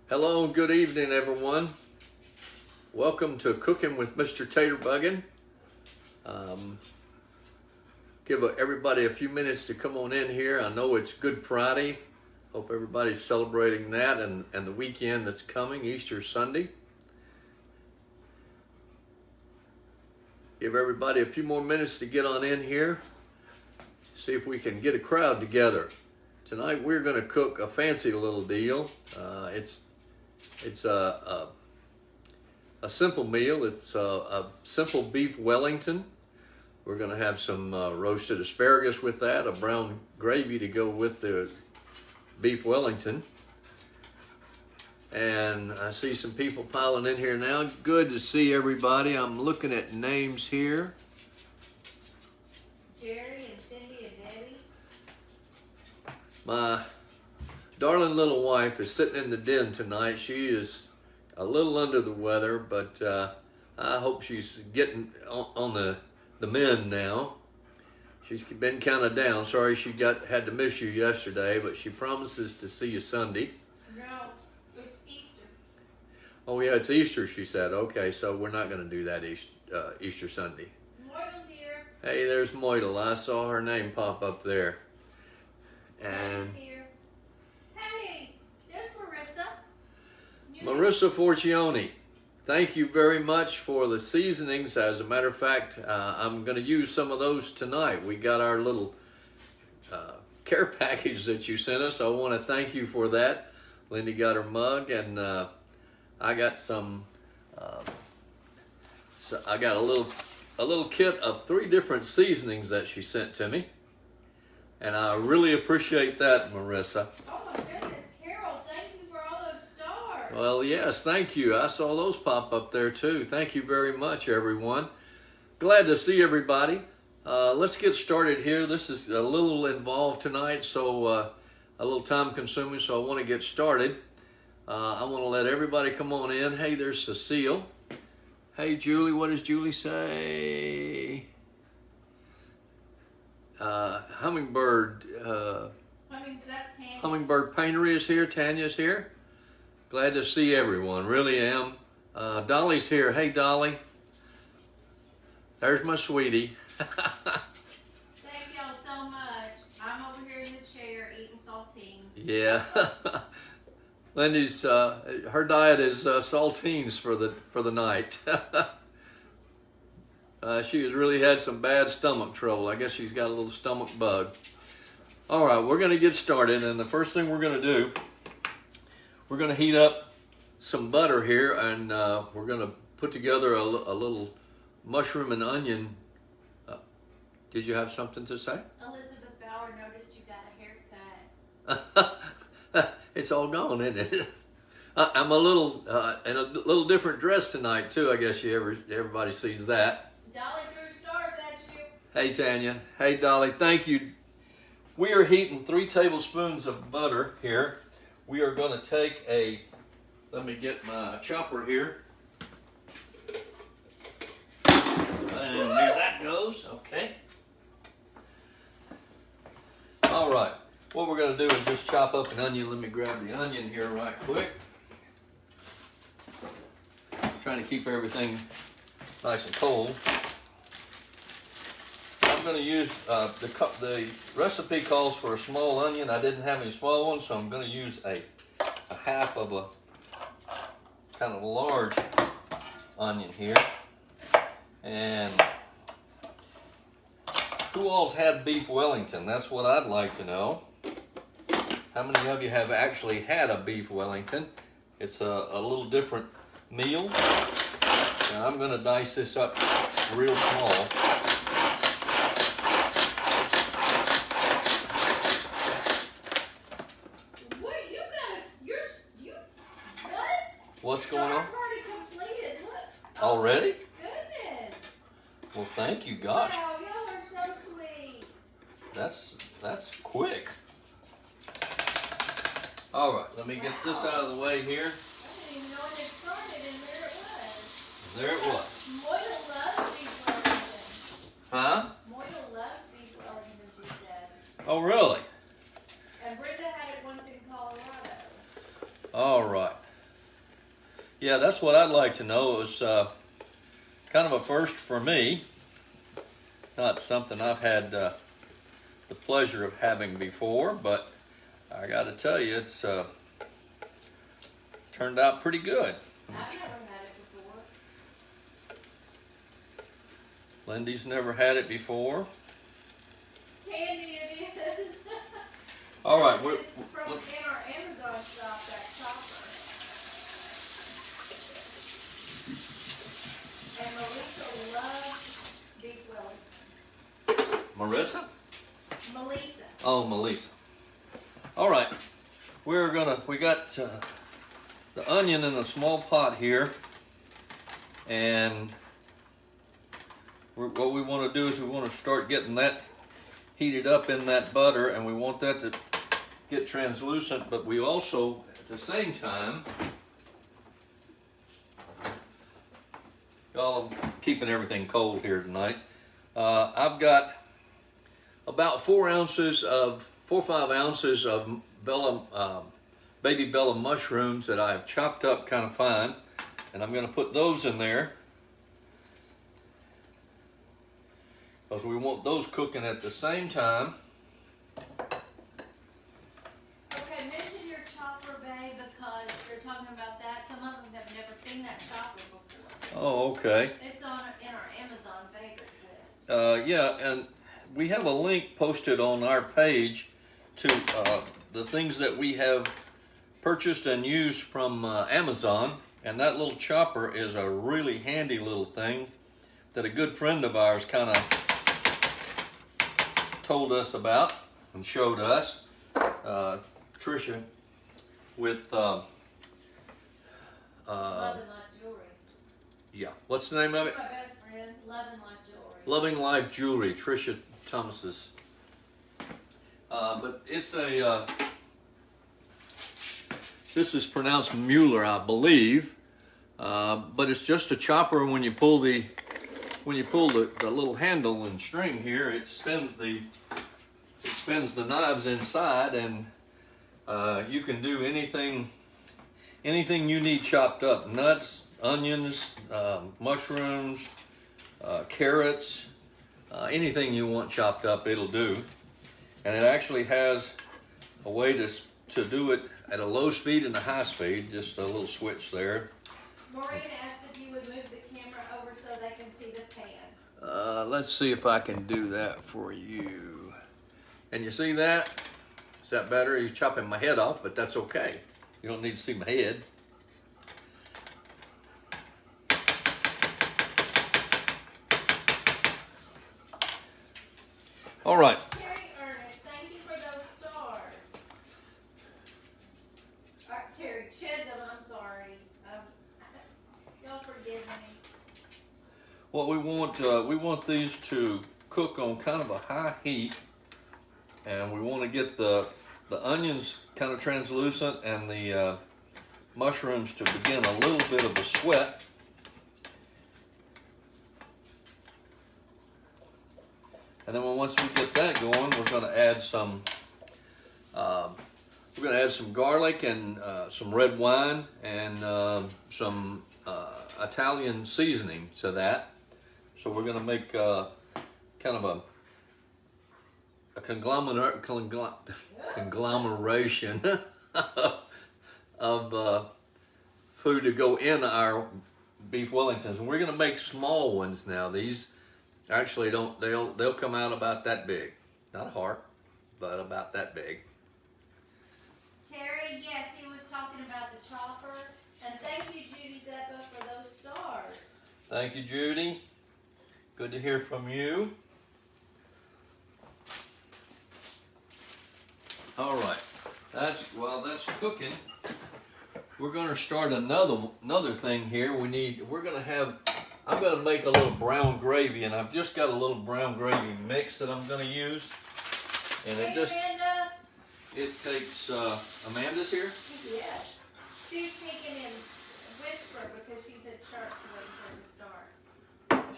Hello and good evening, everyone. Welcome to Cooking with Mr. Taterbuggin. Give everybody a few minutes to come on in here. I know it's Good Friday. Hope everybody's celebrating that and the weekend that's coming, Easter Sunday. Give everybody a few more minutes to get on in here. See if we can get a crowd together. Tonight we're going to cook a fancy little deal. It's a simple meal. It's a simple beef Wellington. We're going to have some roasted asparagus with that, a brown gravy to go with the beef Wellington. And I see some people piling in here now. Good to see everybody. I'm looking at names here. Jerry and Cindy and Debbie. My darling little wife is sitting in the den tonight. She is a little under the weather, but I hope she's getting on the mend now. She's been kind of down. Sorry she had to miss you yesterday, but she promises to see you Sunday. No, it's Easter. Oh yeah, it's Easter, she said. Okay, so we're not going to do that Easter Sunday. Moidle's here. Hey, there's Moidle. I saw her name pop up there. And Here. Hey, there's Marissa. Marissa Forcioni, thank you very much for the seasonings. As a matter of fact, I'm going to use some of those tonight. We got our little care package that you sent us. I want to thank you for that. Lindy got her mug, and I got some. So I got a little kit of 3 different seasonings that she sent to me, and I really appreciate that, Marissa. Oh my goodness, Carol, thank you for all those stars. Well, yes, thank you. I saw those pop up there too. Thank you very much, everyone. Glad to see everybody. Let's get started here. This is a little involved tonight, so a little time consuming, so I want to get started. I want to let everybody come on in. Hey, there's Cecile. Hey, Julie, what does Julie say? Hummingbird. That's Tanya. Hummingbird Paintery is here. Tanya's here. Glad to see everyone. Really am. Dolly's here. Hey, Dolly. There's my sweetie. Thank y'all so much. I'm over here in the chair eating saltines. Yeah. Lindy's her diet is saltines for the night. She has really had some bad stomach trouble. I guess she's got a little stomach bug. All right, we're going to get started, and the first thing we're going to do, we're going to heat up some butter here, and we're going to put together a little mushroom and onion. Did you have something to say? Elizabeth Bauer noticed you got a haircut. It's all gone, isn't it? I'm a little in a little different dress tonight too. I guess everybody sees that. Dolly threw stars at you. Hey, Tanya. Hey, Dolly. Thank you. We are heating 3 tablespoons of butter here. We are going to take let me get my chopper here. And there that goes. Okay. All right. What we're going to do is just chop up an onion. Let me grab the onion here right quick. Trying to keep everything nice and cold. I'm going to use, the recipe calls for a small onion. I didn't have any small ones, so I'm going to use a half of a kind of large onion here. And who all's had beef Wellington? That's what I'd like to know. How many of you have actually had a beef Wellington? It's a little different meal. Now I'm going to dice this up real small. What's going on? Party completed. Look. Already? Oh, goodness. Well, thank you, gosh. Wow, y'all are so sweet. That's quick. All right, let me get this out of the way here. I didn't even know when it started, and there it was. There it was. Moidle loves beef Wellington. Huh? Moidle loves beef Wellington, she said. Oh, really? And Brenda had it once in Colorado. All right. Yeah, that's what I'd like to know. It was kind of a first for me. Not something I've had the pleasure of having before, but I got to tell you, it's turned out pretty good. I've never had it before. Lindy's never had it before. Candy it is. All right, It's from in our Amazon shop, that chopper. And Melissa loves beef Wellington. Marissa? Melissa. Oh, Melissa. All right, we got the onion in a small pot here, and what we want to do is we want to start getting that heated up in that butter, and we want that to get translucent, but we also, at the same time, y'all, I'm keeping everything cold here tonight. I've got about 4 or 5 ounces of baby bella mushrooms that I've chopped up kind of fine, and I'm going to put those in there because we want those cooking at the same time. Okay, mention your chopper, babe, because you're talking about that. Some of them have never seen that chopper before. Oh, okay. It's in our Amazon favorites list. Yeah, and we have a link posted on our page to the things that we have purchased and used from Amazon, and that little chopper is a really handy little thing that a good friend of ours kind of told us about and showed us. Tricia with Love and Life Jewelry. yeah, what's the name of it? My best friend, Love and Life Jewelry. Loving Life Jewelry, Tricia Thomas's. But it's a this is pronounced Mueller, I believe, but it's just a chopper. And when you pull the little handle and string here, it spins the knives inside, and you can do anything you need chopped up: nuts, onions, mushrooms, carrots, anything you want chopped up, it'll do. And it actually has a way to do it at a low speed and a high speed, just a little switch there. Maureen asked if you would move the camera over so they can see the pan. Let's see if I can do that for you. And you see that? Is that better? He's chopping my head off, but that's okay. You don't need to see my head. All right. Terry Ernest, thank you for those stars. Terry Chisholm, I'm sorry. Y'all forgive me. What we want these to cook on kind of a high heat, and we want to get the onions kind of translucent and the mushrooms to begin a little bit of a sweat. And then once we get that going, we're going to add some garlic and some red wine and some Italian seasoning to that. So we're going to make kind of a conglomeration of food to go in our beef Wellingtons. And we're going to make small ones now. These actually they'll come out about that big. Not a heart, but about that big. Terry, yes, he was talking about the chopper. And thank you, Judy Zeppa, for those stars. Thank you, Judy. Good to hear from you. All right, while that's cooking, we're going to start another thing here. I'm going to make a little brown gravy, and I've just got a little brown gravy mix that I'm going to use. And Hey, Amanda. it takes, Amanda's here? Yes. She's speaking in whisper because she's at church waiting for it to start.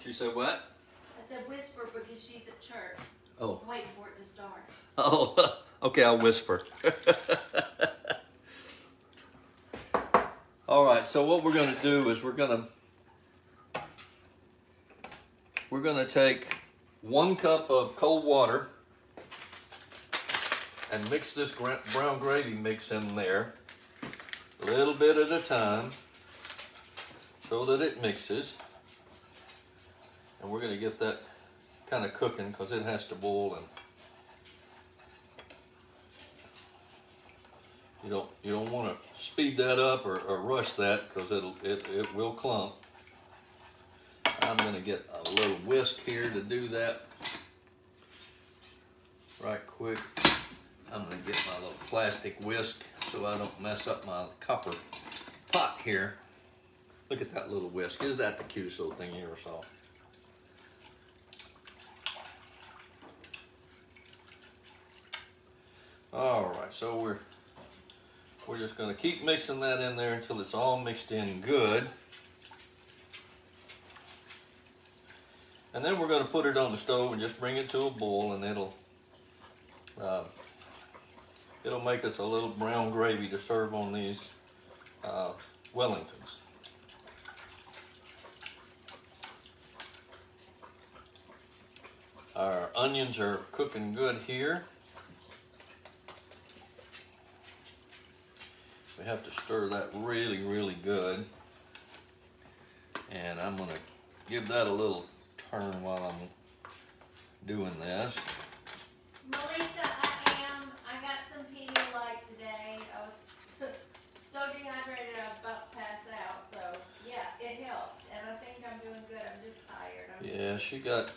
She said what? I said whisper because she's at church Oh. waiting for it to start. Oh, okay, I'll whisper. All All right, so what we're going to do is we're going to take 1 cup of cold water and mix this brown gravy mix in there a little bit at a time so that it mixes. And we're going to get that kind of cooking because it has to boil, and you don't want to speed that up or rush that because it will clump. I'm going to get a little whisk here to do that right quick. I'm going to get my little plastic whisk so I don't mess up my copper pot here. Look at that little whisk. Is that the cutest little thing you ever saw? All right, so we're just going to keep mixing that in there until it's all mixed in good. And then we're going to put it on the stove and just bring it to a boil, and it'll make us a little brown gravy to serve on these Wellingtons. Our onions are cooking good here. We have to stir that really, really good. And I'm going to give that a little turn while I'm doing this. Melissa, I got some Pedialyte today. I was so dehydrated I was about to pass out. So yeah, it helped. And I think I'm doing good. I'm just tired. Yeah, she got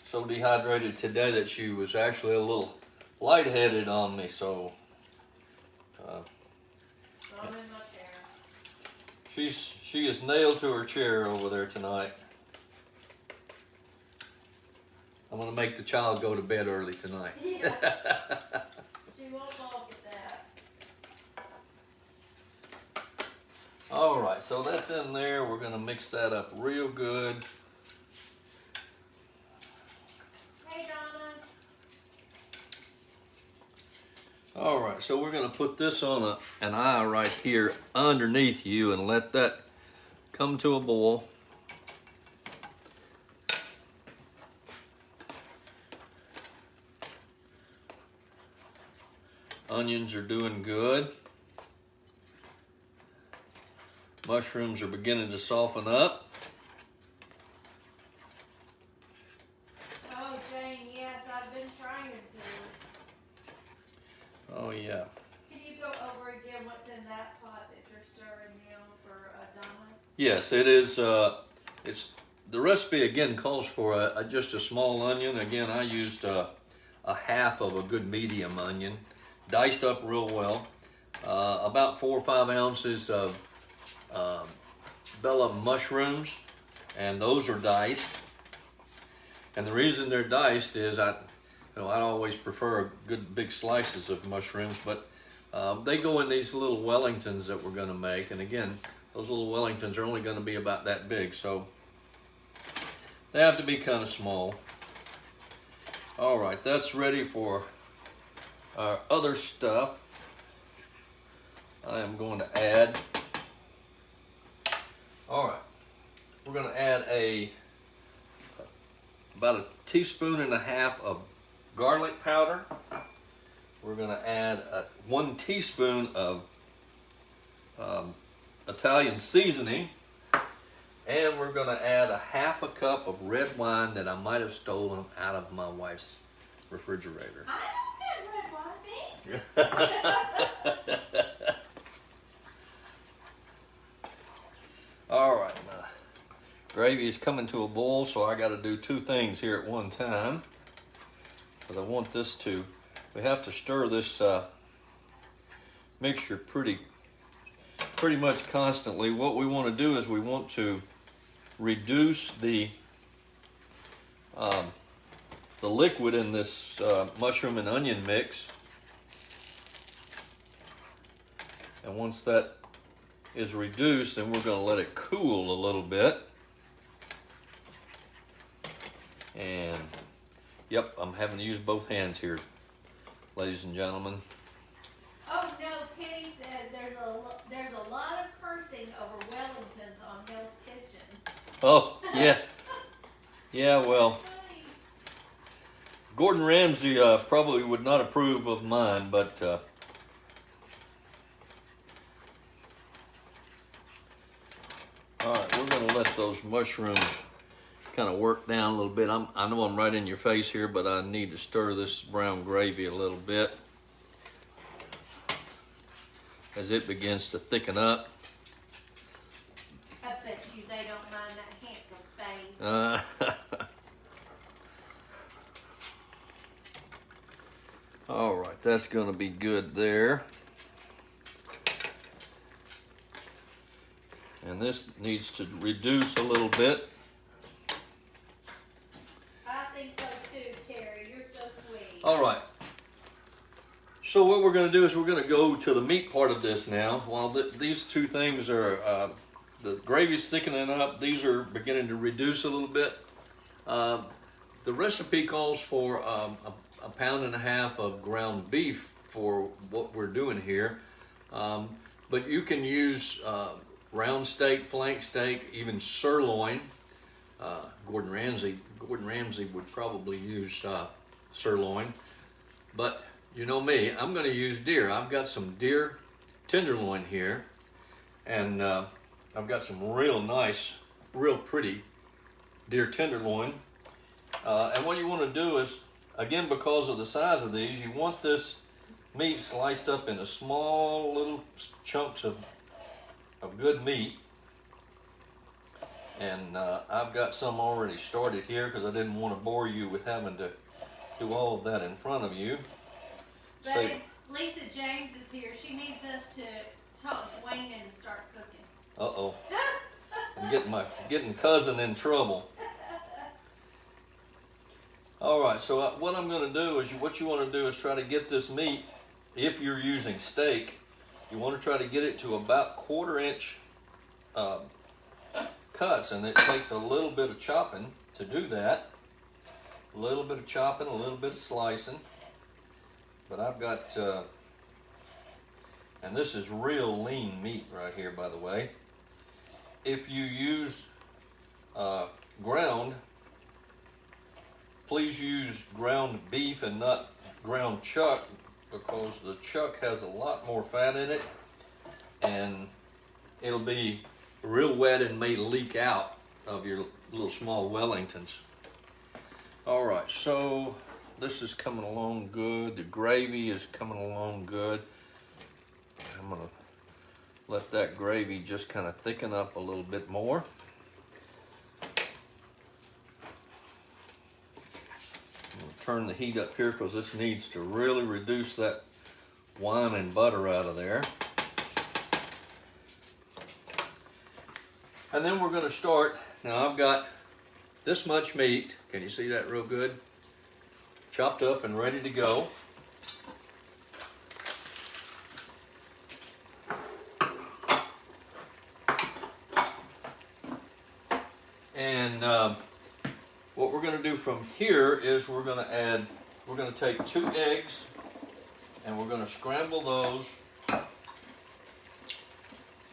so dehydrated today that she was actually a little lightheaded on me. So I'm in my chair. she is nailed to her chair over there tonight. I'm going to make the child go to bed early tonight. Yeah. She won't balk at that. All right, so that's in there. We're going to mix that up real good. Hey, Donna. All right, so we're going to put this on an eye right here underneath you and let that come to a boil. Onions are doing good. Mushrooms are beginning to soften up. Oh, Jane, yes, I've been trying to. Oh yeah. Can you go over again what's in that pot that you're stirring now for Donna? Yes, it is. It's the recipe again calls for just a small onion. Again, I used a half of a good medium onion, diced up real well. About 4 or 5 ounces of bella mushrooms, and those are diced. And the reason they're diced is I always prefer good big slices of mushrooms, but they go in these little Wellingtons that we're going to make. And again, those little Wellingtons are only going to be about that big, so they have to be kind of small. All right, that's ready for our other stuff. I am going to add, all right, we're going to add about a teaspoon and a half of garlic powder. We're going to add 1 teaspoon of Italian seasoning, and we're going to add a half a cup of red wine that I might have stolen out of my wife's refrigerator. I don't have red wine, babe. All right, my gravy is coming to a boil, so I got to do 2 things here at one time, because I want this to. We have to stir this mixture pretty much constantly. What we want to do is we want to reduce the liquid in this mushroom and onion mix, and once that is reduced, then we're going to let it cool a little bit. And yep, I'm having to use both hands here, ladies and gentlemen. Oh no, Kenny said there's a lot of cursing over Wellingtons on Hell's Kitchen. Oh, yeah. Yeah, well, Gordon Ramsay probably would not approve of mine, but all right, we're going to let those mushrooms kind of work down a little bit. I know I'm right in your face here, but I need to stir this brown gravy a little bit as it begins to thicken up. I bet you they don't mind that handsome face. All right, that's going to be good there. And this needs to reduce a little bit. I think so too, Terry. You're so sweet. All right. So what we're going to do is we're going to go to the meat part of this now. While these two things are, the gravy's thickening up, these are beginning to reduce a little bit. The recipe calls for a pound and a half of ground beef for what we're doing here. But you can use round steak, flank steak, even sirloin. Gordon Ramsay would probably use sirloin, but you know me, I'm going to use deer. I've got some deer tenderloin here, and I've got some real nice, real pretty deer tenderloin. And what you want to do is, again, because of the size of these, you want this meat sliced up into small little chunks of good meat. And I've got some already started here because I didn't want to bore you with having to do all of that in front of you. But So, Lisa James is here. She needs us to talk Wayne into start cooking. uh-oh. I'm getting cousin in trouble. All right, so what I'm going to do is, what you want to do is try to get this meat, if you're using steak, you want to try to get it to about 1/4 inch cuts, and it takes a little bit of chopping to do that. A little bit of chopping, a little bit of slicing. But I've got, and this is real lean meat right here, by the way. If you use ground, please use ground beef and not ground chuck, because the chuck has a lot more fat in it, and it'll be real wet and may leak out of your little small Wellingtons. All right, so this is coming along good. The gravy is coming along good. I'm gonna let that gravy just kind of thicken up a little bit more. I'm gonna turn the heat up here because this needs to really reduce that wine and butter out of there. And then we're gonna start. Now I've got this much meat. Can you see that real good? Chopped up and ready to go. And what we're going to do from here is we're going to take 2 eggs and we're going to scramble those.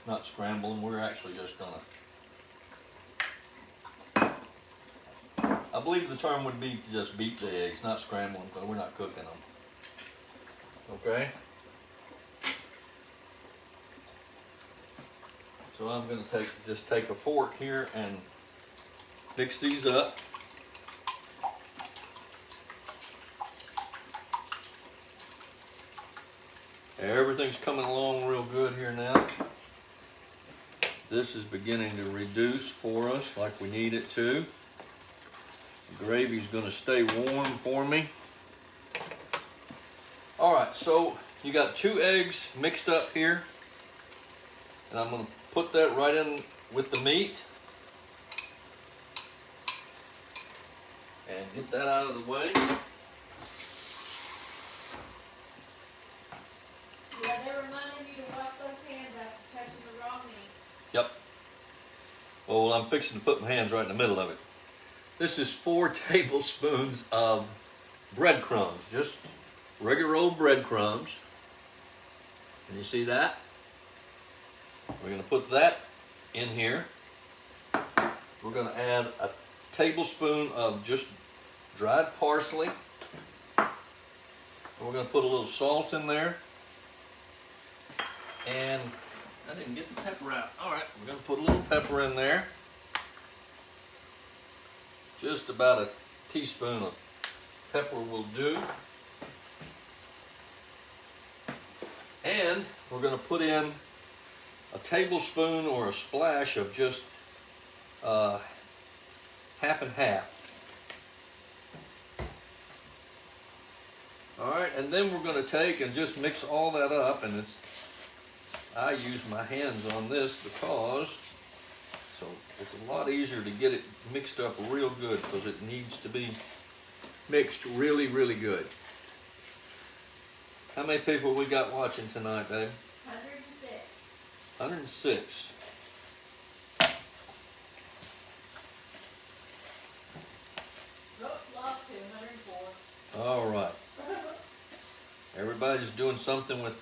Not scramble them, we're actually just going to, I believe the term would be to just beat the eggs, not scramble them, because we're not cooking them. Okay? So I'm going to just take a fork here and mix these up. Everything's coming along real good here now. This is beginning to reduce for us like we need it to. The gravy's going to stay warm for me. All right, so you got 2 eggs mixed up here, and I'm going to put that right in with the meat and get that out of the way. Yeah, they're reminding you to wash those hands after touching the raw meat. Yep. Well, I'm fixing to put my hands right in the middle of it. This is 4 tablespoons of breadcrumbs, just regular old breadcrumbs. Can you see that? We're going to put that in here. We're going to add a tablespoon of just dried parsley. We're going to put a little salt in there. And I didn't get the pepper out. All right, we're going to put a little pepper in there. Just about a teaspoon of pepper will do. And we're going to put in a tablespoon or a splash of just half and half. All right, and then we're going to take and just mix all that up, and I use my hands on this because it's a lot easier to get it mixed up real good because it needs to be mixed really, really good. How many people we got watching tonight, babe? 106. 106. Nope, lost 2, 104. All right. Everybody's doing something with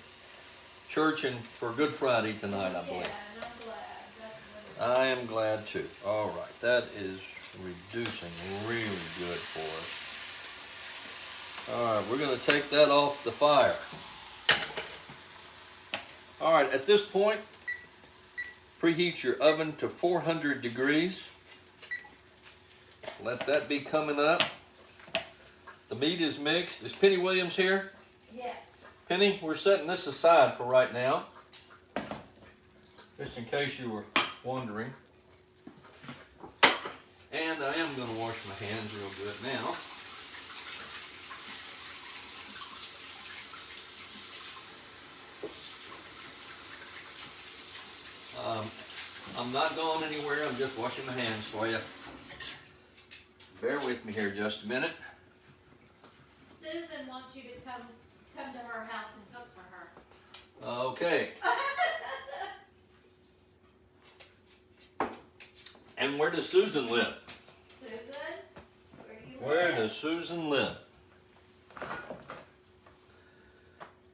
church and for Good Friday tonight, I believe. Yeah, and I'm glad. That's what I am glad too. All right, that is reducing really good for us. All right, we're going to take that off the fire. All right, at this point, preheat your oven to 400 degrees. Let that be coming up. The meat is mixed. Is Penny Williams here? Yes. Penny, we're setting this aside for right now, just in case you were wondering. And I am going to wash my hands real good now. I'm not going anywhere. I'm just washing my hands for you. Bear with me here just a minute. Susan wants you to come to her house and cook for her. Okay. And where does Susan live? Susan, where do you live? Where does Susan live?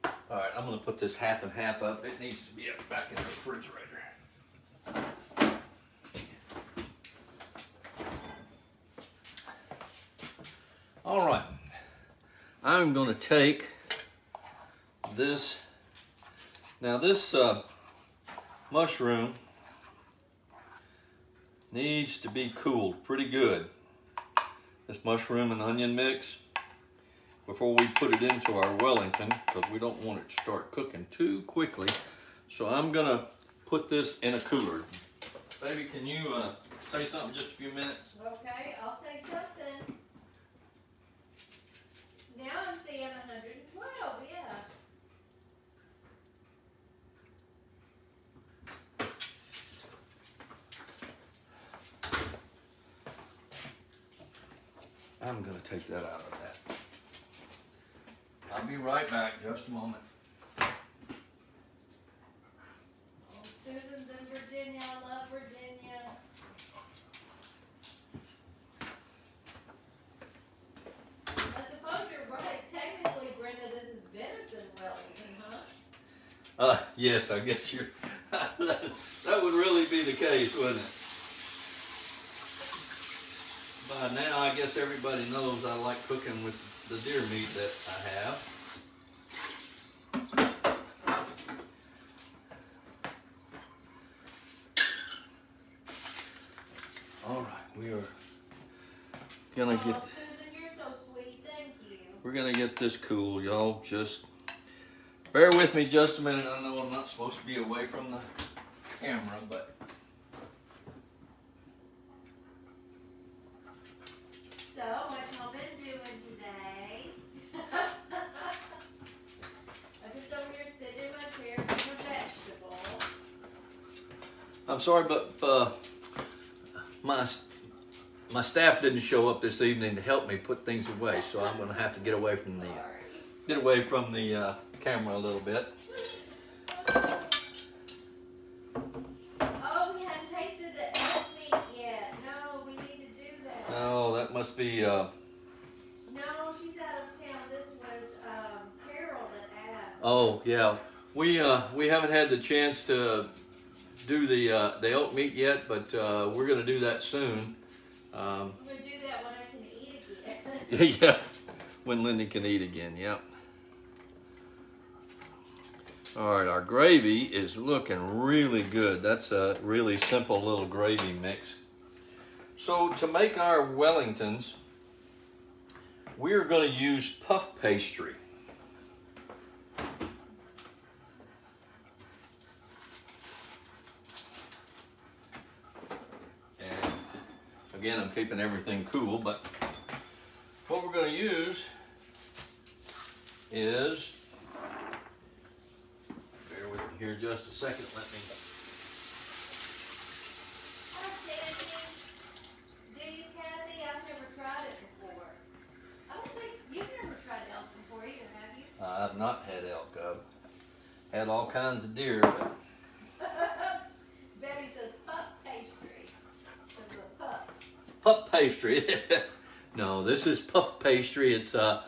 All right, I'm going to put this half and half up. It needs to be up back in the refrigerator. All right, I'm going to take this. Now this mushroom needs to be cooled pretty good. This mushroom and onion mix before we put it into our Wellington, because we don't want it to start cooking too quickly. So I'm going to put this in a cooler. Baby, can you say something just a few minutes? Okay, I'll say something. Now I'm seeing 112, yeah. I'm going to take that out of that. I'll be right back, just a moment. Oh, Susan's in Virginia. I love Virginia. I suppose you're right. Technically, Brenda, this is Venison, Wellington, huh? Yes, I guess you're. That would really be the case, wouldn't it? By now, I guess everybody knows I like cooking with the deer meat that I have. All right, we are gonna get. Oh, Susan, you're so sweet. Thank you. We're gonna get this cool, y'all. Just bear with me just a minute. I know I'm not supposed to be away from the camera, but. So, what y'all been doing today? I'm just over here sitting in my chair eating a vegetable. I'm sorry, but my staff didn't show up this evening to help me put things away, so I'm going to have to get away from the camera a little bit. Oh, we hadn't tasted the elk meat yet. No, we need to do that. Oh, that must be. No, she's out of town. This was Carol that asked. Oh, yeah. We haven't had the chance to do the elk meat yet, but we're gonna do that soon. I'm gonna do that when I can eat again. Yeah, when Lindy can eat again. Yep. All right, our gravy is looking really good. That's a really simple little gravy mix. So to make our Wellingtons, we're going to use puff pastry. And again, I'm keeping everything cool, but what we're going to use is, bear with me here just a second, let me. Do you, Kathy? I've never tried it before. I don't think you've never tried elk before either, have you? I've not had elk. I've had all kinds of deer, but Betty says puff pastry. Because of the puffs. puff pastry. No, this is puff pastry. It's you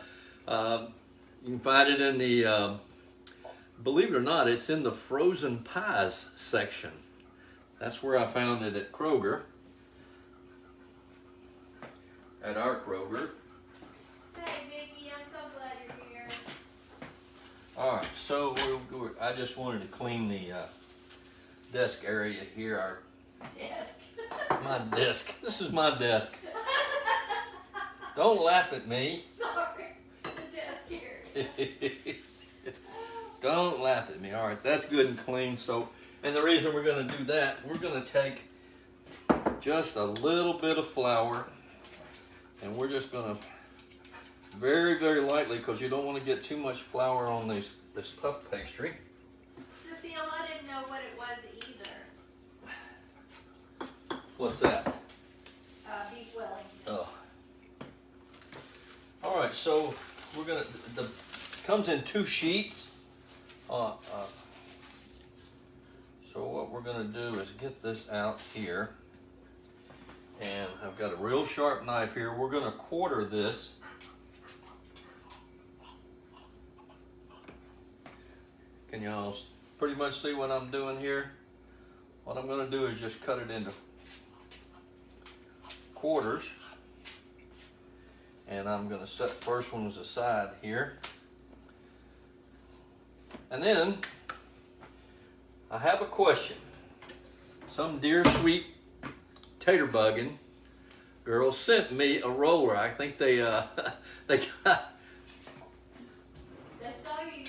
can find it in the believe it or not, it's in the frozen pies section. That's where I found it at Kroger. At our Kroger. Hey, Mickey, I'm so glad you're here. All right, so I just wanted to clean the desk area here. Our Desk. my desk. This is my desk. Don't laugh at me. Sorry, the desk area. Don't laugh at me. All right, that's good and clean. So, and the reason we're going to do that, we're going to take just a little bit of flour, and we're just going to very, very lightly, because you don't want to get too much flour on this puff pastry. Cecile, I didn't know what it was either. What's that? Beef Wellington. Oh. All right, so we're gonna. Comes in 2 sheets. So what we're gonna do is get this out here, and I've got a real sharp knife here. We're gonna quarter this. Can y'all pretty much see what I'm doing here? What I'm gonna do is just cut it into quarters. And I'm going to set the first ones aside here. And then I have a question. Some dear sweet Taterbuggin girl sent me a roller. I think they got, They saw you.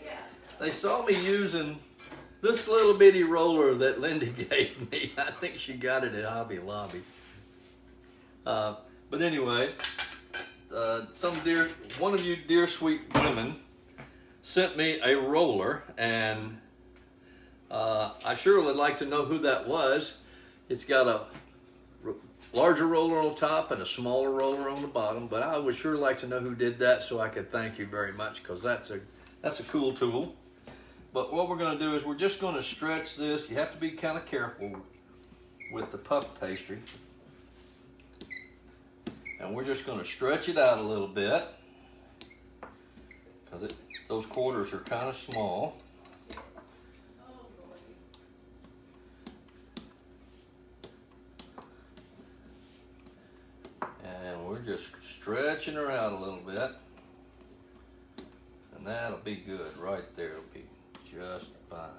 Yeah. they saw me using this little bitty roller that Lindy gave me. I think she got it at Hobby Lobby. But anyway, one of you dear sweet women sent me a roller, and I sure would like to know who that was. It's got a larger roller on top and a smaller roller on the bottom, but I would sure like to know who did that, so I could thank you very much, because that's a cool tool. But what we're going to do is we're just going to stretch this. You have to be kind of careful with the puff pastry. And we're just going to stretch it out a little bit, because those quarters are kind of small. And we're just stretching her out a little bit. And that'll be good right there. It'll be just fine.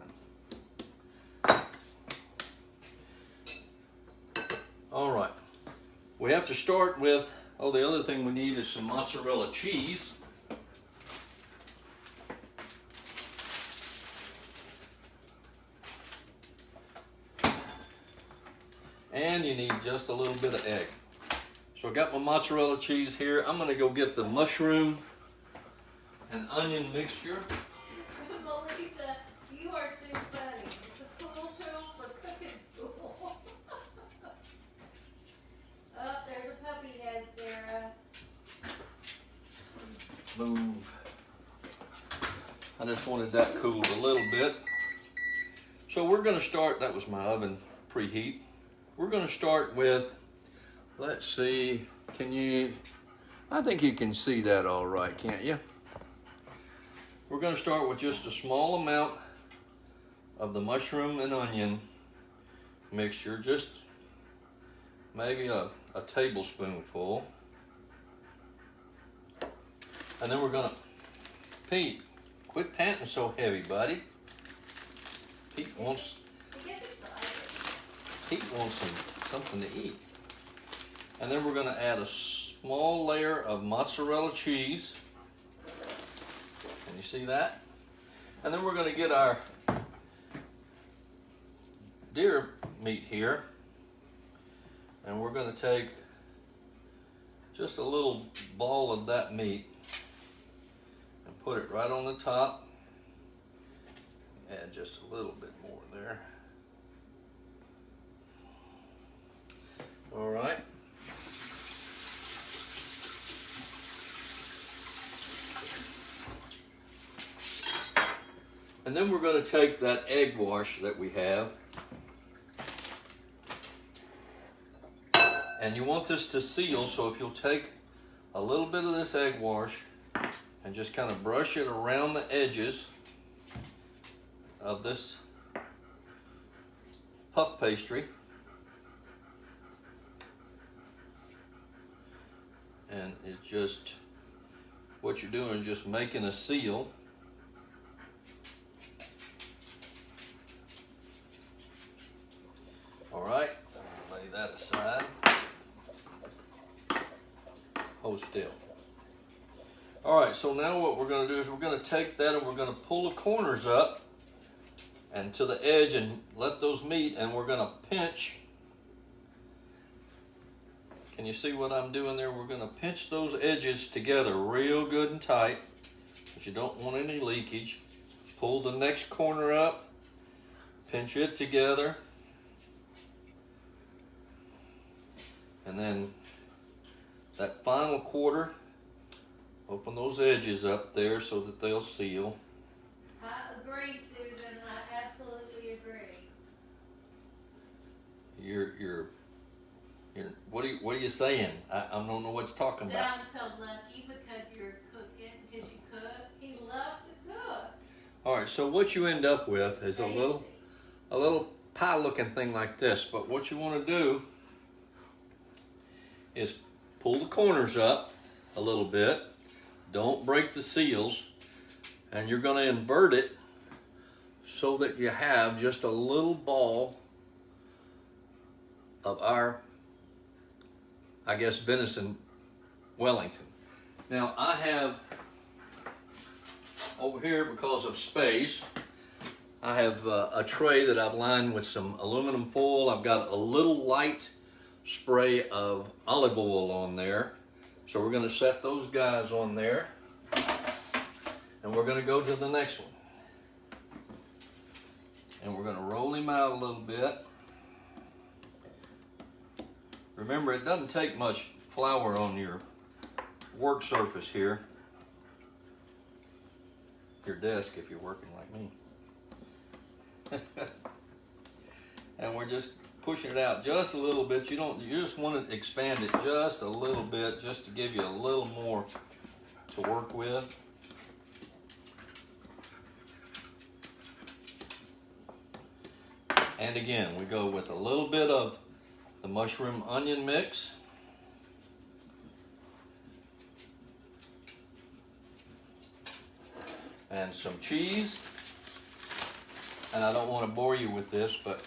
All right. We have to start with, the other thing we need is some mozzarella cheese. And you need just a little bit of egg. So I got my mozzarella cheese here. I'm gonna go get the mushroom and onion mixture. Melissa, you are too funny. It's a cool tool for cooking school. Oh, there's a puppy head, Sarah. Move. I just wanted that cooled a little bit. So we're gonna start, that was my oven preheat. We're gonna start with, let's see, I think you can see that all right, can't you? We're going to start with just a small amount of the mushroom and onion mixture, just maybe a tablespoonful. And then we're going to, Pete, quit panting so heavy, buddy. Pete wants something to eat. And then we're going to add a small layer of mozzarella cheese. Can you see that? And then we're going to get our deer meat here. And we're going to take just a little ball of that meat and put it right on the top. Add just a little bit more there. All right. And then we're going to take that egg wash that we have. And you want this to seal, so if you'll take a little bit of this egg wash and just kind of brush it around the edges of this puff pastry. And it's just, what you're doing is just making a seal. All right, lay that aside. Hold still. All right, so now what we're going to do is we're going to take that and we're going to pull the corners up and to the edge and let those meet, and we're going to pinch. Can you see what I'm doing there? We're going to pinch those edges together real good and tight, but you don't want any leakage. Pull the next corner up, pinch it together, and then that final quarter, open those edges up there so that they'll seal. I agree, Susan. I absolutely agree. You're what are you saying? I don't know what you're talking about. That I'm so lucky because you're cooking, because you cook. He loves to cook. All right, so what you end up with is a little pie-looking thing like this. But what you want to do is pull the corners up a little bit. Don't break the seals. And you're going to invert it so that you have just a little ball of our, I guess, venison Wellington. Now I have over here, because of space, I have a tray that I've lined with some aluminum foil. I've got a little light spray of olive oil on there. So we're going to set those guys on there. And we're going to go to the next one. And we're going to roll him out a little bit. Remember, it doesn't take much flour on your work surface here. Your desk if you're working like me. And we're just pushing it out just a little bit. You just want to expand it just a little bit, just to give you a little more to work with. And again, we go with a little bit of the mushroom onion mix. And some cheese. And I don't want to bore you with this, but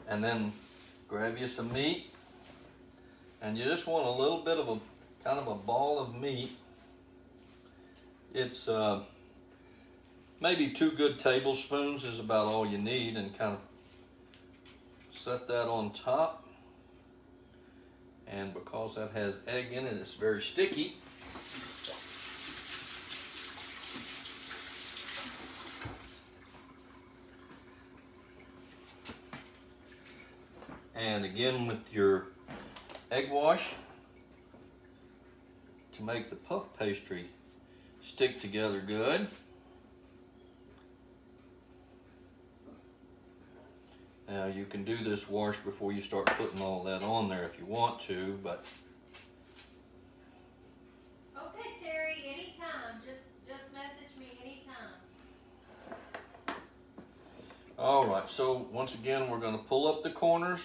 and then grab you some meat. And you just want a little bit of a kind of a ball of meat. It's maybe 2 good tablespoons is about all you need, and kind of set that on top. And because that has egg in it, it's very sticky. And again with your egg wash to make the puff pastry stick together good. Now you can do this wash before you start putting all that on there if you want to, but All right, so once again, we're gonna pull up the corners.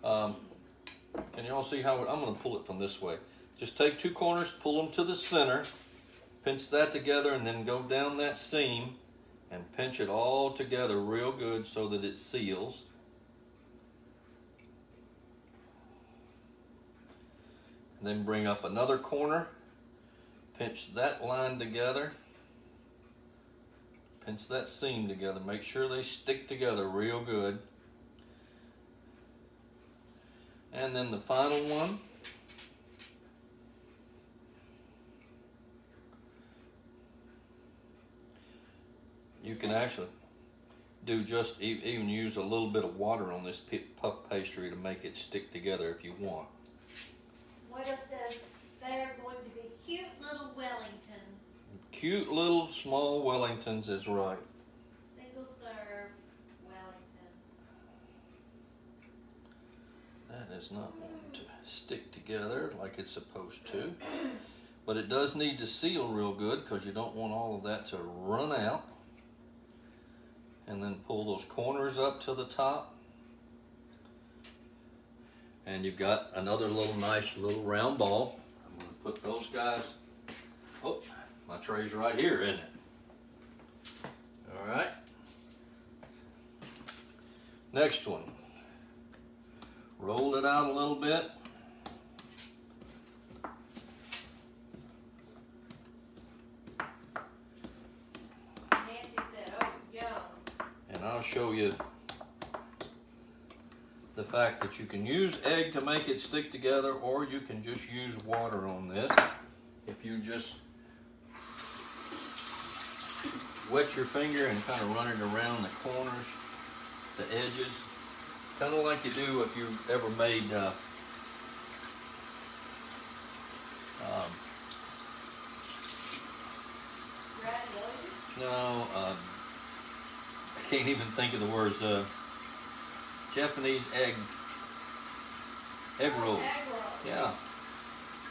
Can y'all see how, I'm gonna pull it from this way. Just take two corners, pull them to the center, pinch that together, and then go down that seam and pinch it all together real good so that it seals. And then bring up another corner, pinch that line together, pinch that seam together, make sure they stick together real good. And then the final one, you can actually do just even use a little bit of water on this puff pastry to make it stick together if you want. What it says, they are going to be cute little Wellingtons. Cute little small Wellingtons is right. Single serve Wellington. That is not going to stick together like it's supposed to. But it does need to seal real good because you don't want all of that to run out. And then pull those corners up to the top. And you've got another little nice little round ball. I'm going to put those guys, oh, my tray's right here, isn't it? All right. Next one. Roll it out a little bit. Nancy said, oh, yum. And I'll show you the fact that you can use egg to make it stick together, or you can just use water on this. If you just wet your finger and kind of run it around the corners, the edges, kind of like you do if you ever made I can't even think of the words. Japanese egg rolls. Egg rolls. Yeah.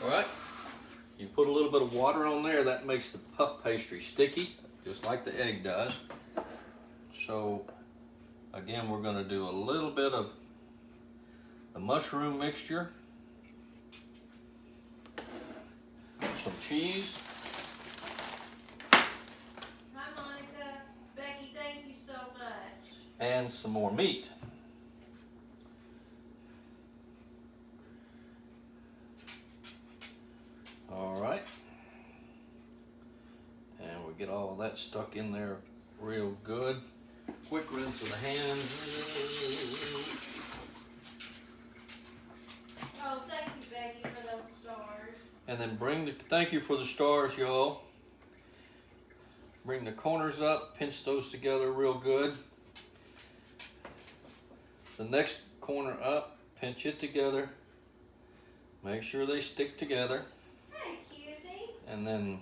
All right. You put a little bit of water on there. That makes the puff pastry sticky, just like the egg does. So, again, we're going to do a little bit of the mushroom mixture, some cheese. Hi, Monica. Becky, thank you so much. And some more meat. All right. And we get all of that stuck in there real good. Quick rinse of the hands. Oh, thank you, Becky, for those stars. And then thank you for the stars, y'all. Bring the corners up, pinch those together real good. The next corner up, pinch it together. Make sure they stick together. Hey, Cusie. And then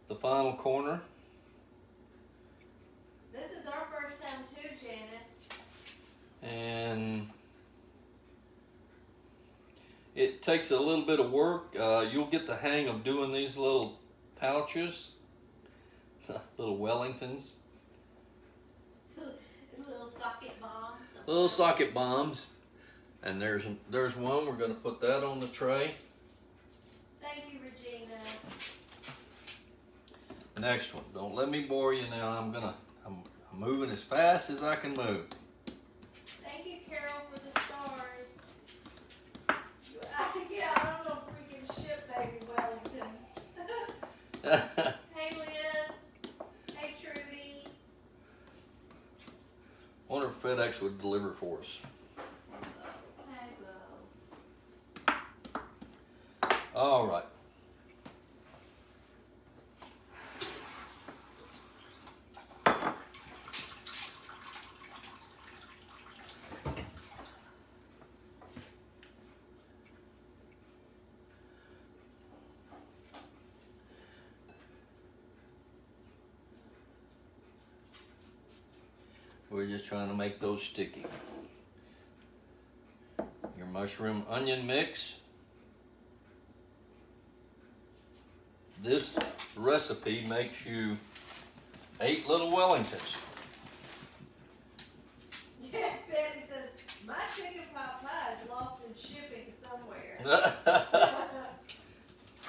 the final corner. This is our first time too, Janice. And it takes a little bit of work. You'll get the hang of doing these little pouches, little Wellingtons. Little socket bombs. Little socket bombs. And there's one. We're going to put that on the tray. Thank you, Regina. Next one. Don't let me bore you now. I'm moving as fast as I can move. Thank you, Carol, for the stars. Yeah, I don't know if we can ship baby Wellington. Hey, Liz. Hey, Trudy. Wonder if FedEx would deliver for us. Hey, Bo. All right. We're just trying to make those sticky. Your mushroom onion mix. This recipe makes you 8 little Wellingtons.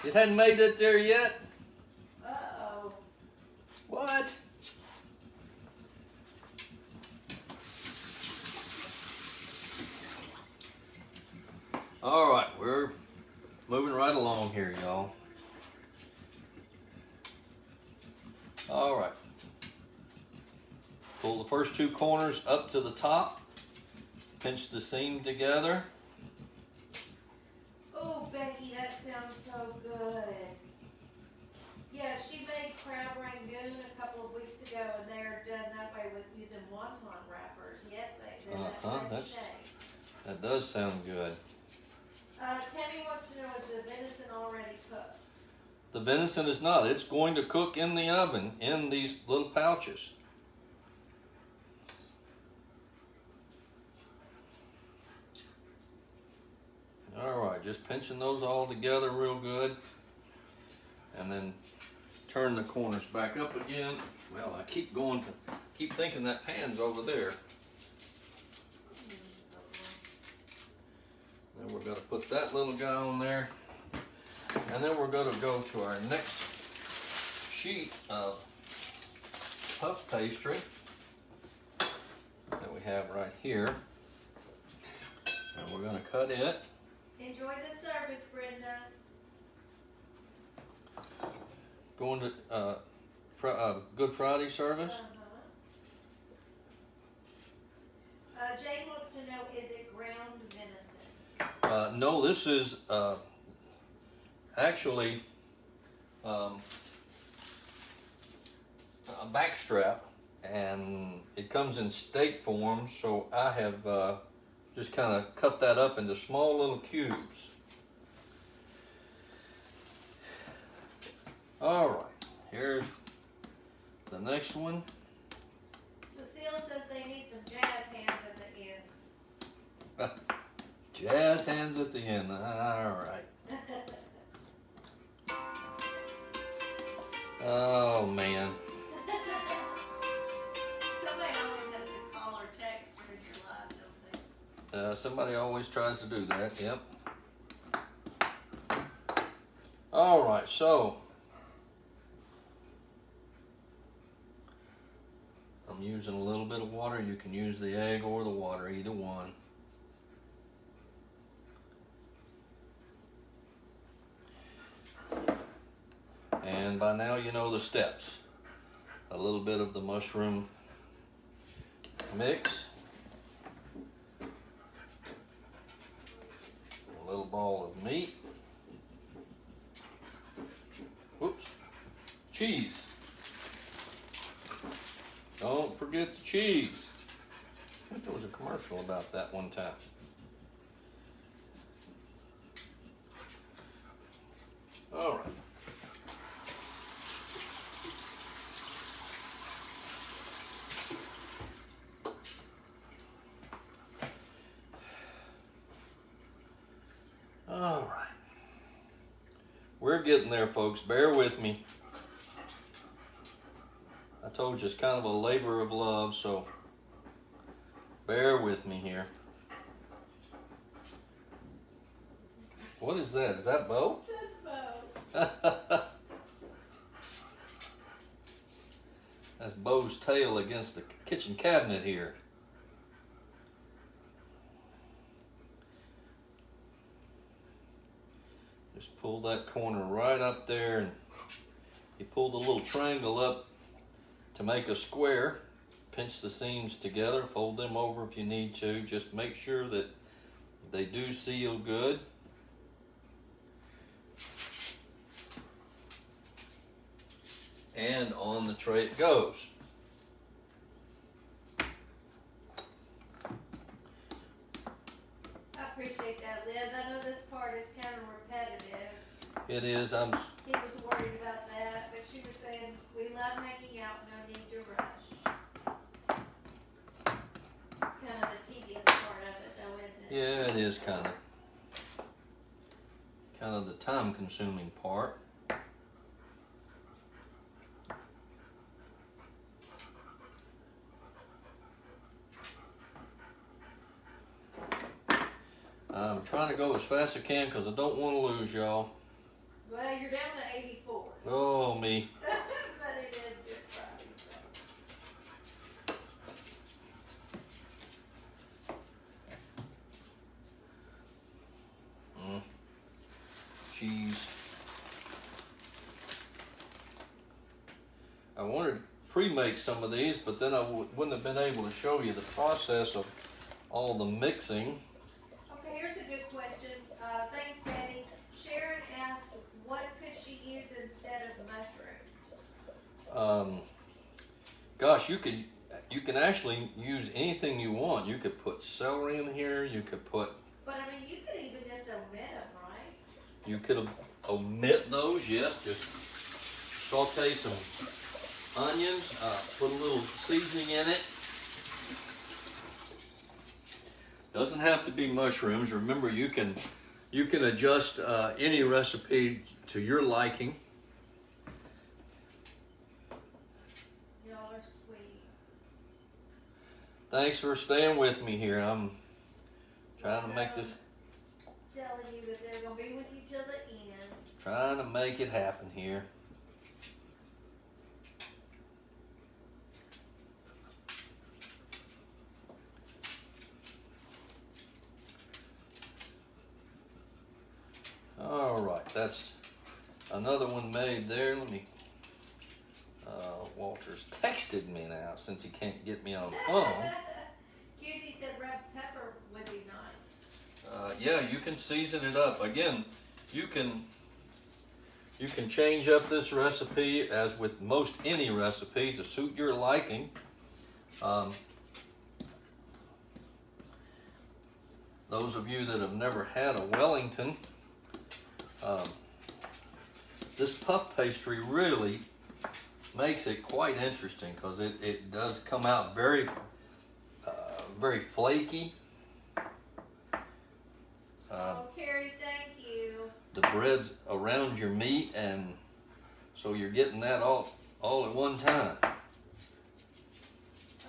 It hadn't made it there yet? Uh-oh. What? All right, we're moving right along here, y'all. All right. Pull the first two corners up to the top. Pinch the seam together. Oh, Becky, that sounds so good. Yeah, she made crab rangoon a couple of weeks ago, and they're done that way with using wonton wrappers. Yes, they did. That does sound good. Tammy wants to know, is the venison already cooked? The venison is not. It's going to cook in the oven in these little pouches. All right, just pinching those all together real good. And then turn the corners back up again. Well, I keep thinking that pan's over there. Then we're going to put that little guy on there. And then we're going to go to our next sheet of puff pastry that we have right here. And we're going to cut it. Enjoy the service, Brenda. Going to Good Friday service. Jane wants to know, is it ground venison? No, this is actually a backstrap, and it comes in steak form, so I have just kind of cut that up into small little cubes. All right, here's the next one. Cecile says they need some jazz hands at the end. Jazz hands at the end. All right. Oh man. Somebody always has to call or text during your live, don't they? Somebody always tries to do that. Yep. All right, so I'm using a little bit of water. You can use the egg or the water, either one. And by now you know the steps. A little bit of the mushroom mix. A little ball of meat. Whoops. Cheese. Don't forget the cheese. I think there was a commercial about that one time. All right. All right. We're getting there, folks. Bear with me. I told you it's kind of a labor of love, so bear with me here. What is that? Is that Bo? That's Bo. That's Bo's tail against the kitchen cabinet here. Just pull that corner right up there, and you pull the little triangle up to make a square. Pinch the seams together, fold them over if you need to. Just make sure that they do seal good. And on the tray it goes. I appreciate that, Liz. I know this part is kind of repetitive. It is. He was worried about that, but she was saying, we love hanging out, no need to rush. It's kind of the tedious part of it, though, isn't it? Yeah, it is kind of the time-consuming part. I'm trying to go as fast as I can because I don't want to lose y'all. Well, you're down to 84. Oh, me. But it is Good Friday, so. Cheese. I wanted to pre-make some of these, but then I wouldn't have been able to show you the process of all the mixing. Okay, here's a good question. Thanks, Betty. Sharon asked, what could she use instead of mushrooms? Gosh, you can actually use anything you want. You could put celery in here. You could put. But I mean, you could even just omit them, right? You could omit those. Yes, just saute some onions. Put a little seasoning in it. Doesn't have to be mushrooms. Remember, you can adjust any recipe to your liking. Y'all are sweet. Thanks for staying with me here. I'm trying to make this. Telling you that they're gonna be with you till the end. Trying to make it happen here. All right, that's another one made there. Let me. Walter's texted me now since he can't get me on the phone. QC said red pepper would be nice. Yeah, you can season it up. Again, you can change up this recipe as with most any recipe to suit your liking. Those of you that have never had a Wellington, this puff pastry really makes it quite interesting because it does come out very flaky. Oh, Carrie, thank you. The bread's around your meat, and so you're getting that all at one time.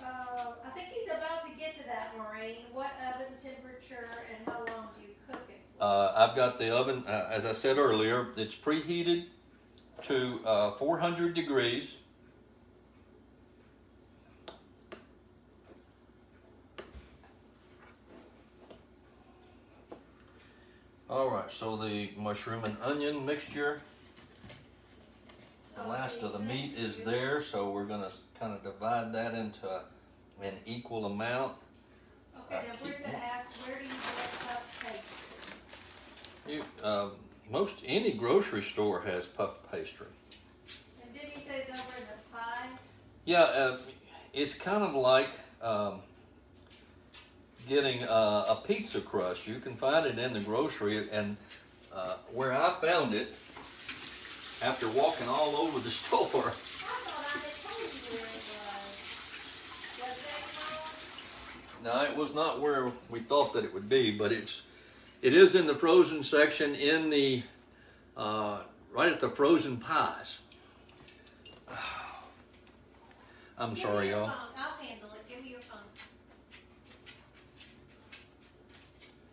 I think he's about to get to that, Maureen. What oven temperature and how long do you cook it for? I've got the oven, as I said earlier, it's preheated to 400 degrees. All right, so the mushroom and onion mixture, the last of the meat is there, so we're going to kind of divide that into an equal amount. Okay, now we're going to ask, where do you get puff pastry? Most any grocery store has puff pastry. And didn't you say it's over in the pie? Yeah, it's kind of like getting a pizza crust. You can find it in the grocery, and where I found it, after walking all over the store. I thought I had told you where it was. Was that wrong? No, it was not where we thought that it would be, but it is in the frozen section in the right at the frozen pies. I'm sorry, y'all. I'll handle it. Give me your phone.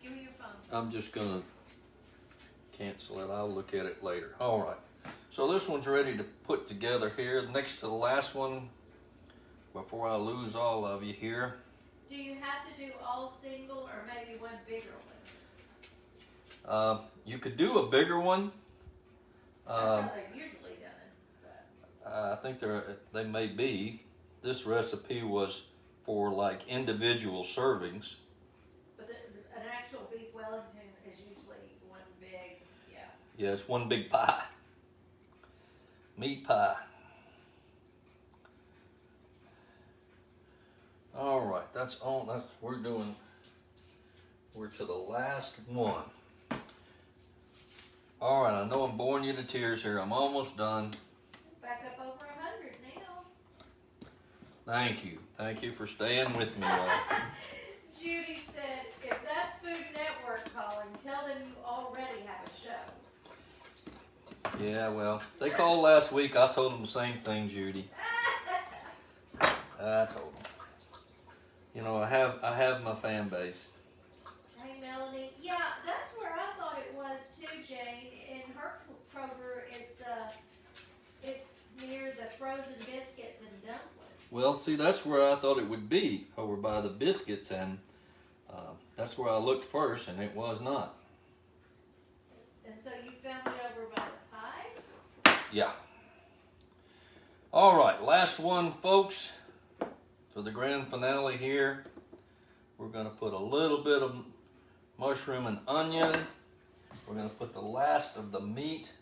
Give me your phone. I'm just gonna cancel it. I'll look at it later. All right. So this one's ready to put together here. Next to the last one, before I lose all of you here. Do you have to do all single or maybe one bigger one? You could do a bigger one. That's how they're usually done. I think they may be. This recipe was for like individual servings. But an actual beef Wellington is usually one big, yeah. Yeah, it's one big pie. Meat pie. All right, that's all. We're to the last one. All right, I know I'm boring you to tears here. I'm almost done. Back up over 100 now. Thank you. Thank you for staying with me. Judy said, if that's Food Network calling, tell them you already have a show. Yeah, well, they called last week. I told them the same thing, Judy. I told them. You know, I have my fan base. Amen. Melanie. Yeah, that's where I thought it was too, Jane. In her Kroger, it's near the frozen biscuits and dumplings. Well, see, that's where I thought it would be, over by the biscuits, and that's where I looked first, and it was not. And so you found it over by the pies? Yeah. All right, last one, folks, for the grand finale here. We're going to put a little bit of mushroom and onion. We're going to put the last of the meat.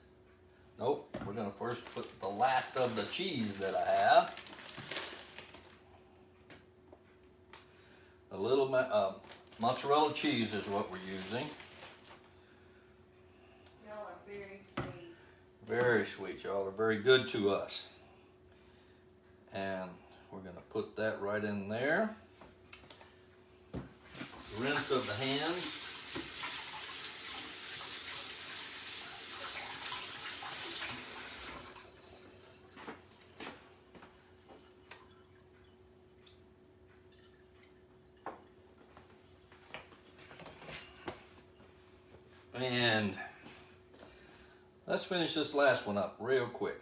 Nope, we're going to first put the last of the cheese that I have. A little mozzarella cheese is what we're using. Y'all are very sweet. Very sweet. Y'all are very good to us. And we're going to put that right in there. Rinse of the hands. And let's finish this last one up real quick.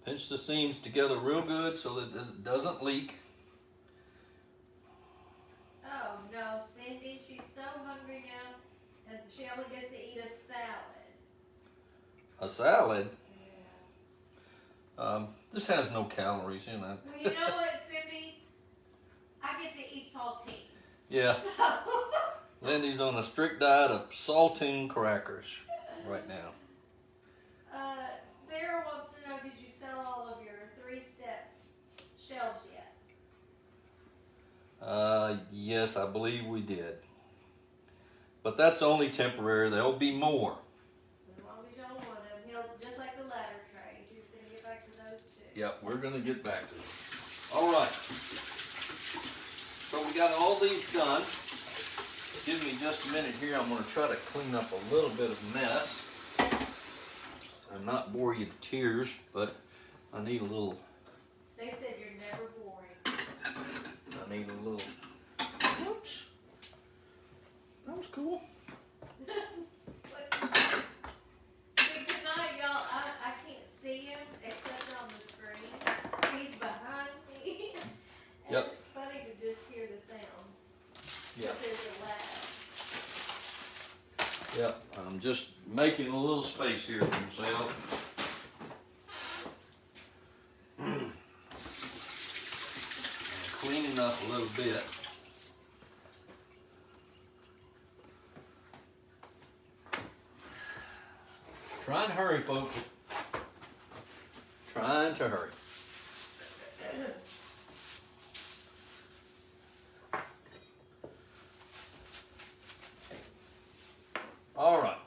Pinch the seams together real good so that it doesn't leak. Oh no, Cindy, she's so hungry now, and she only gets to eat a salad. A salad? Yeah. This has no calories in it. Well, you know what, Cindy? I get to eat saltines. Yeah. So. Lindy's on a strict diet of saltine crackers right now. Sarah wants to know, did you sell all of your 3-step shelves yet? Yes, I believe we did. But that's only temporary. There'll be more. As long as y'all want them. He'll, just like the ladder trays, he's going to get back to those too. Yep, we're going to get back to it. All right. So we got all these done. Give me just a minute here. I'm going to try to clean up a little bit of mess. And not bore you to tears, but I need a little. They said you're never boring. I need a little. Whoops. That was cool. See, tonight, y'all, I can't see him except on the screen. He's behind me. And Yep. it's funny to just hear the sounds. Yep. There's a lag. Yep. I'm just making a little space here for myself. Cleaning up a little bit. Trying to hurry, folks. Trying to hurry. All right.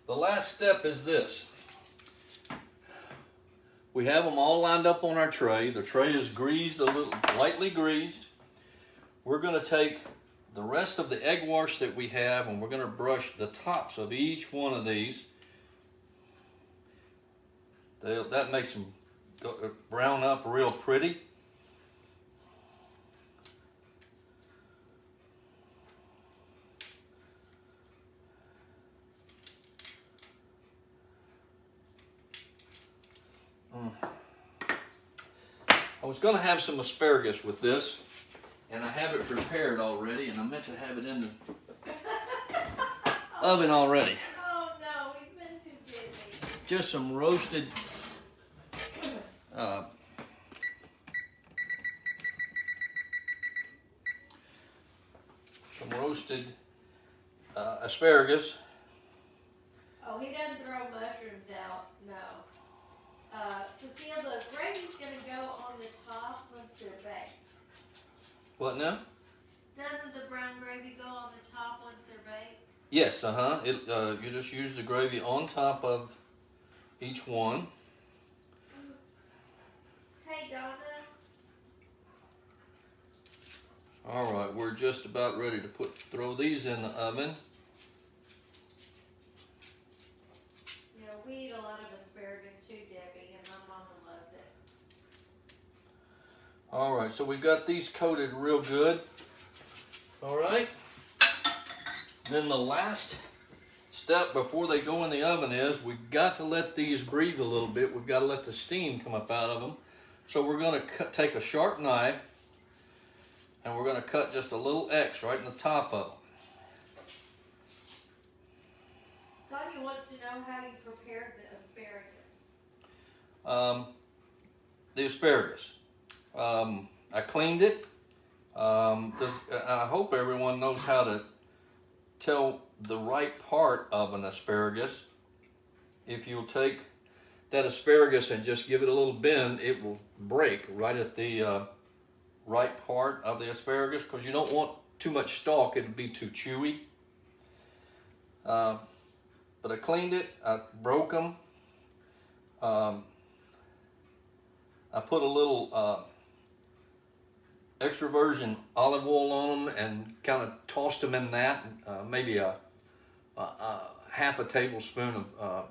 The last step is this. We have them all lined up on our tray. The tray is greased, a little lightly greased. We're going to take the rest of the egg wash that we have and we're going to brush the tops of each one of these. That makes them brown up real pretty. I was going to have some asparagus with this, and I have it prepared already, and I meant to have it in the oven already. Oh no, he's been too busy. Just some roasted asparagus. Oh, he doesn't throw mushrooms out, no. Cecile, the gravy's going to go on the top once they're baked. What now? Doesn't the brown gravy go on the top once they're baked? Yes, you just use the gravy on top of each one. Hey, Donna. All right, we're just about ready to throw these in the oven. You know, we eat a lot of asparagus too, Debbie, and my mama loves it. All right, so we've got these coated real good. All right. Then the last step before they go in the oven is we've got to let these breathe a little bit. We've got to let the steam come up out of them. So we're going to take a sharp knife and we're going to cut just a little X right in the top of them. Sonia wants to know how you prepared the asparagus. The asparagus. I cleaned it. I hope everyone knows how to tell the right part of an asparagus. If you'll take that asparagus and just give it a little bend, it will break right at the right part of the asparagus, because you don't want too much stalk, it'll be too chewy. But I cleaned it, I broke them. I put a little extra virgin olive oil on them and kind of tossed them in that, maybe a half a tablespoon of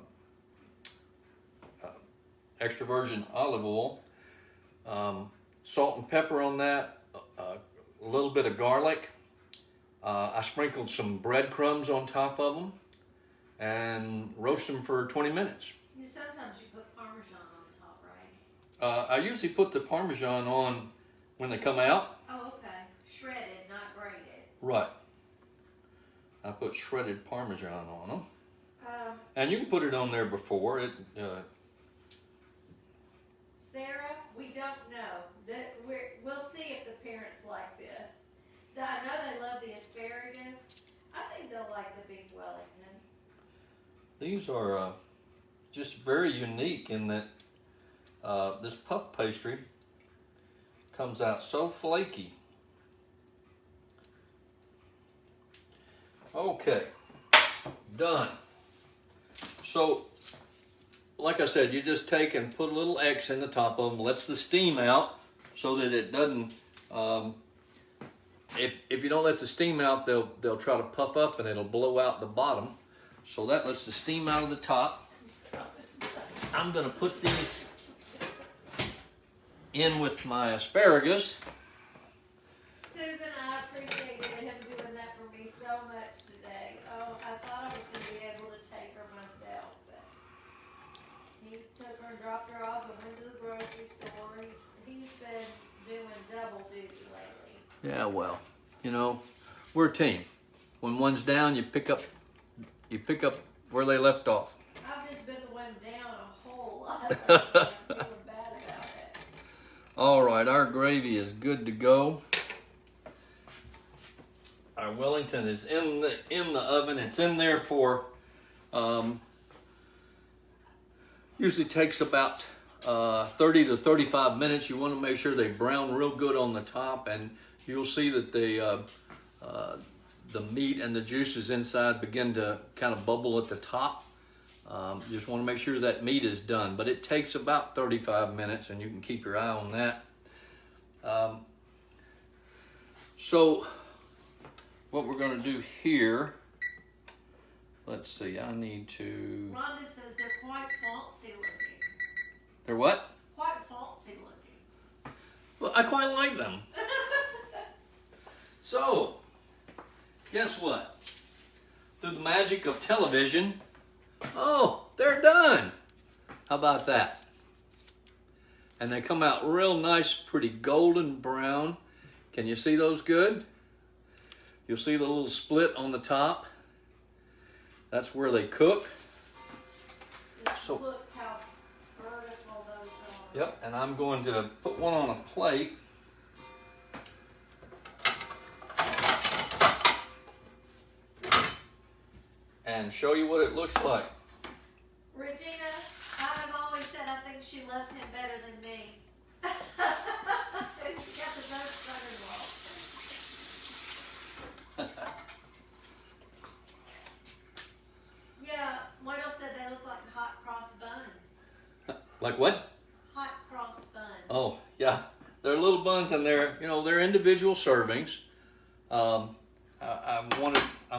extra virgin olive oil, salt and pepper on that, a little bit of garlic. I sprinkled some breadcrumbs on top of them and roast them for 20 minutes. Sometimes you put Parmesan on top, right? I usually put the Parmesan on when they come out. Oh, okay. Shredded, not grated. Right. I put shredded Parmesan on them. And you can put it on there before. Sarah, we don't know. We'll see if the parents like this. I know they love the asparagus. I think they'll like the big Wellington. These are just very unique in that this puff pastry comes out so flaky. Okay, done. So, like I said, you just take and put a little X in the top of them, lets the steam out so that it doesn't, if you don't let the steam out, they'll try to puff up and it'll blow out the bottom. So that lets the steam out of the top. I'm gonna put these in with my asparagus. Susan, I appreciated him doing that for me so much today. Oh, I thought I was going to be able to take her myself, but he took her and dropped her off and went to the grocery store. He's been doing double duty lately. Yeah, well, you know, we're a team. When one's down, you pick up where they left off. I've just been the one down a whole lot. I'm feeling bad about it. All right, our gravy is good to go. Our Wellington is in the oven. It's in there for usually takes about 30 to 35 minutes. You want to make sure they brown real good on the top, and you'll see that the meat and the juices inside begin to kind of bubble at the top. You just want to make sure that meat is done, but it takes about 35 minutes, and you can keep your eye on that. So what we're going to do here, let's see, I need to... Rhonda says they're quite fancy looking. They're what? Quite fancy looking. Well, I quite like them. So, guess what? Through the magic of television, oh, they're done. How about that? And they come out real nice, pretty golden brown. Can you see those good? You'll see the little split on the top. That's where they cook. So, look how vertical those are. yep, and I'm going to put one on a plate. And show you what it looks like. Regina, I've always said I think she loves him better than me. She's got the best son-in-law. Yeah, Moidle said they look like hot cross buns. Like what? Hot cross buns. Oh, yeah. They're little buns and they're individual servings. I'm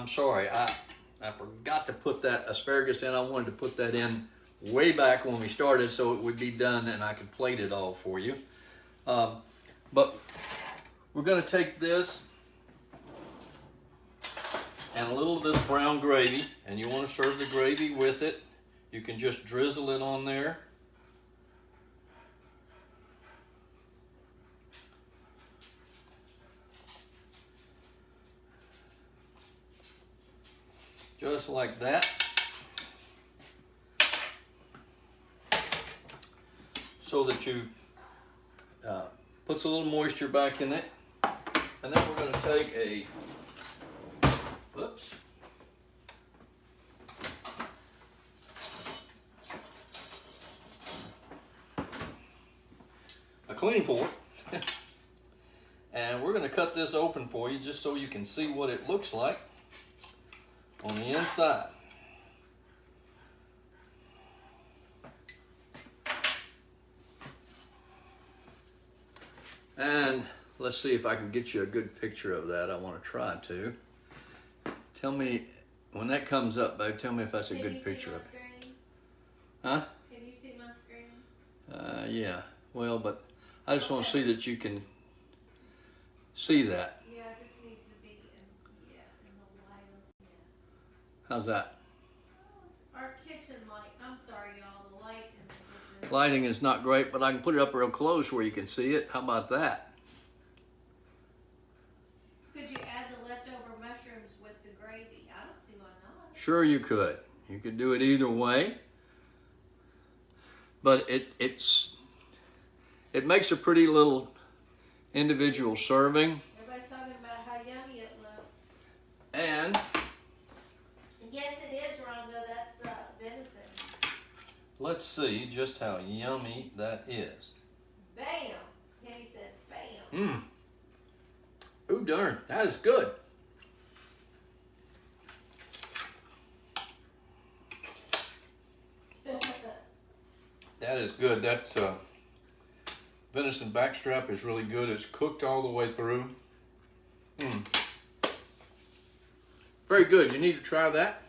sorry, I forgot to put that asparagus in. I wanted to put that in way back when we started so it would be done and I could plate it all for you. But we're going to take this and a little of this brown gravy, and you want to serve the gravy with it. You can just drizzle it on there. Just like that. So that you puts a little moisture back in it. And then we're going to take a, whoops. A cleaning fork. And we're going to cut this open for you just so you can see what it looks like on the inside. And let's see if I can get you a good picture of that. I want to try to. Tell me, when that comes up, babe, tell me if that's a good picture of it. Huh? Can you see my screen? Yeah. Well, but I just want to see that you can see that. Yeah, it just needs to be in the light. Yeah. How's that? Our kitchen light. I'm sorry, y'all. The light in the kitchen. Lighting is not great, but I can put it up real close where you can see it. How about that? Could you add the leftover mushrooms with the gravy? I don't see why not. Sure you could. You could do it either way. But it makes a pretty little individual serving. Everybody's talking about how yummy it looks. And Yes, it is, Rhonda. That's venison. let's see just how yummy that is. Bam! Kenny said bam. Ooh, darn. That is good. That is good. That's venison backstrap is really good. It's cooked all the way through. Very good. You need to try that.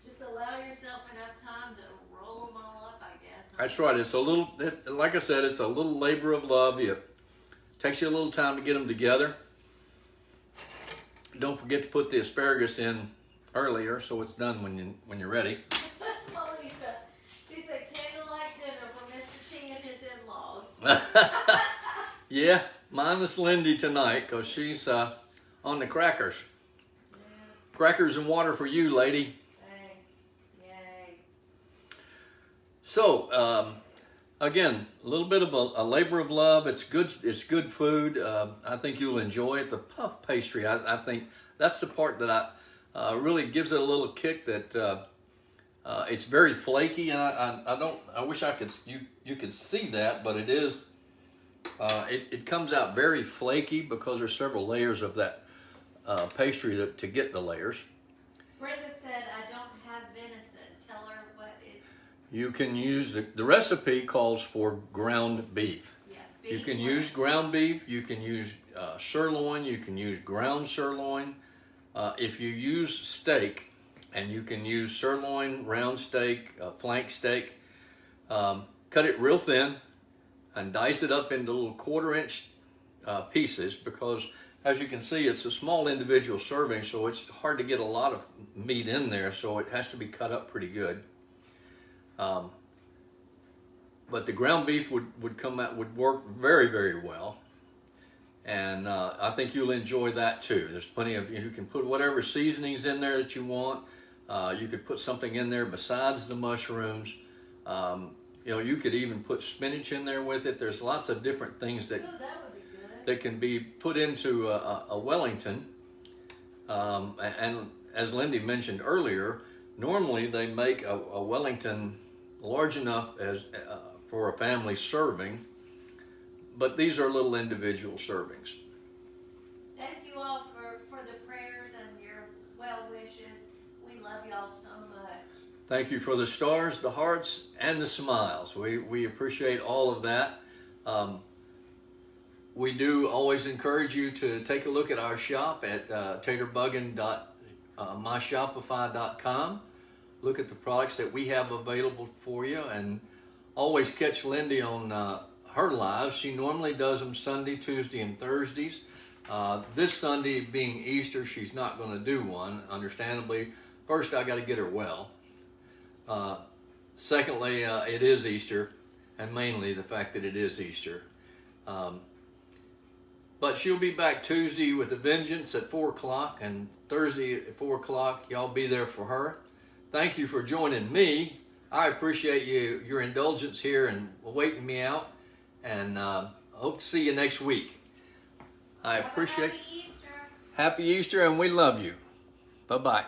Just allow yourself enough time to roll them all up, I guess. That's right. It's a little, like I said, it's a little labor of love. It takes you a little time to get them together. Don't forget to put the asparagus in earlier so it's done when you're ready. Lisa, she said candlelight dinner for Mr. Ching and his in-laws. Yeah, minus Lindy tonight because she's on the crackers. Yeah, Crackers and water for you, lady. thanks. Yay. So, again, a little bit of a labor of love. It's good. It's good food. I think you'll enjoy it. The puff pastry, I think that's the part that I really gives it a little kick. That it's very flaky, and I wish I could you could see that, but it is. It comes out very flaky because there's several layers of that pastry to get the layers. Brenda said, I don't have venison. Tell her what it... You can use, the recipe calls for ground beef. Yeah, You beef can or- use ground beef, you can use sirloin, you can use ground sirloin. If you use steak, and you can use sirloin, round steak, flank steak, cut it real thin and dice it up into little 1/4 inch pieces because as you can see it's a small individual serving, so it's hard to get a lot of meat in there, so it has to be cut up pretty good. But the ground beef would work very, very well. And I think you'll enjoy that too. There's plenty of, you can put whatever seasonings in there that you want. You could put something in there besides the mushrooms. You could even put spinach in there with it. There's lots of different things that Ooh, that would be good. that can be put into a Wellington. And as Lindy mentioned earlier, normally they make a Wellington large enough as for a family serving, but these are little individual servings. Thank you all for the prayers and your well wishes. We love y'all so much. Thank you for the stars, the hearts, and the smiles. We appreciate all of that. We do always encourage you to take a look at our shop at taterbuggin.myshopify.com. Look at the products that we have available for you, and always catch Lindy on her lives. She normally does them Sunday, Tuesday, and Thursdays. This Sunday being Easter, she's not going to do one, understandably. First, I got to get her well. Secondly, it is Easter, and mainly the fact that it is Easter. But she'll be back Tuesday with a vengeance at 4 o'clock, and Thursday at 4 o'clock. Y'all be there for her. Thank you for joining me. I appreciate your indulgence here and waiting me out, and hope to see you next week. I appreciate Happy Easter. Happy Easter, and we love you. Bye-bye.